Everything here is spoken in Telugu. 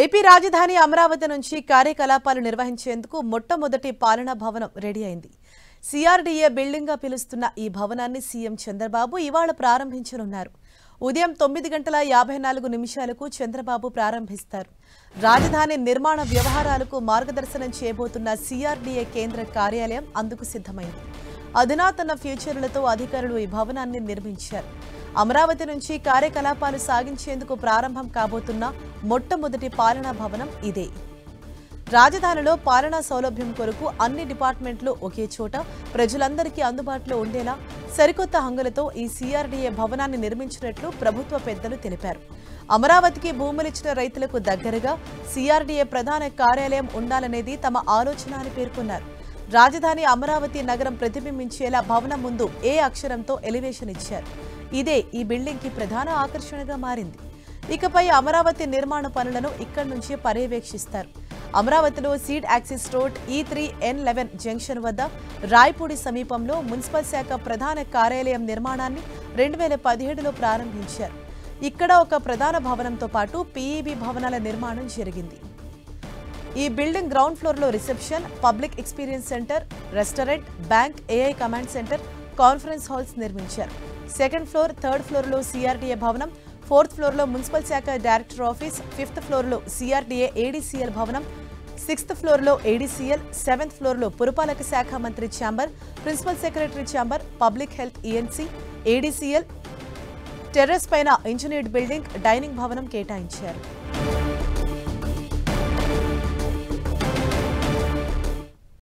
ఏపీ రాజధాని అమరావతి నుంచి కార్యకలాపాలు నిర్వహించేందుకు మొట్టమొదటి పాలనా భవనం రెడీ అయింది. సిఆర్డీఏ బిల్డింగ్ గా పిలుస్తున్న ఈ భవనాన్ని సీఎం చంద్రబాబు ఇవాళ ప్రారంభించనున్నారు. ఉదయం 9:54 చంద్రబాబు ప్రారంభిస్తారు. రాజధాని నిర్మాణ వ్యవహారాలకు మార్గదర్శనం చేయబోతున్న సిఆర్డీఏ కేంద్ర కార్యాలయం అందుకు సిద్ధమైంది. అధునాతన ఫ్యూచర్లతో అధికారులు ఈ భవనాన్ని నిర్మించారు. అమరావతి నుంచి కార్యకలాపాలు సాగించేందుకు ప్రారంభం కాబోతున్న మొట్టమొదటి పాలనా భవనం ఇదే. రాజధానిలో పాలనా సౌలభ్యం కొరకు అన్ని డిపార్ట్మెంట్లు ఒకే చోట ప్రజలందరికీ అందుబాటులో ఉండేలా సరికొత్త హంగులతో ఈ సిఆర్డీఏ భవనాన్ని నిర్మించినట్లు ప్రభుత్వ పెద్దలు తెలిపారు. అమరావతికి భూములిచ్చిన రైతులకు దగ్గరగా సిఆర్డీఏ ప్రధాన కార్యాలయం ఉండాలనేది తమ ఆలోచన అని పేర్కొన్నారు. రాజధాని అమరావతి నగరం ప్రతిబింబించేలా భవనం ముందు ఏ అక్షరంతో ఎలివేషన్ ఇచ్చారు. ఇదే ఈ బిల్డింగ్ కి ప్రధాన ఆకర్షణగా మారింది. ఇకపై అమరావతి నిర్మాణ పనులను ఇక్కడి నుంచి పర్యవేక్షిస్తారు. అమరావతిలో seed axis road E3N11 junction వద్ద రాయపూడి సమీపంలో మున్సిపల్ శాఖ ప్రధాన కార్యాలయం నిర్మాణాన్ని 2017లో ప్రారంభించారు. ఇక్కడ ఒక ప్రధాన భవనంతో పాటు పీఈబీ భవనాల నిర్మాణం జరిగింది. ఈ బిల్డింగ్ గ్రౌండ్ ఫ్లోర్లో reception, public experience centre, restaurant, bank, AI command centre, conference halls నిర్మించారు. సెకండ్ ఫ్లోర్, థర్డ్ ఫ్లోర్లో సిఆర్డీఏ భవనం, ఫోర్త్ ఫ్లోర్లో మున్సిపల్ శాఖ డైరెక్టర్ ఆఫీస్, ఫిఫ్త్ ఫ్లోర్లో సిఆర్డీఏ ఏడీసీఎల్ భవనం, సిక్స్త్ ఫ్లోర్లో ఏడీసీఎల్, సెవెంత్ ఫ్లోర్లో పురపాలక శాఖ మంత్రి chamber, principal secretary chamber, public health ENC, ADCL, terrace పైన ఇంజనీర్డ్ బిల్డింగ్, డైనింగ్ భవనం కేటాయించారు.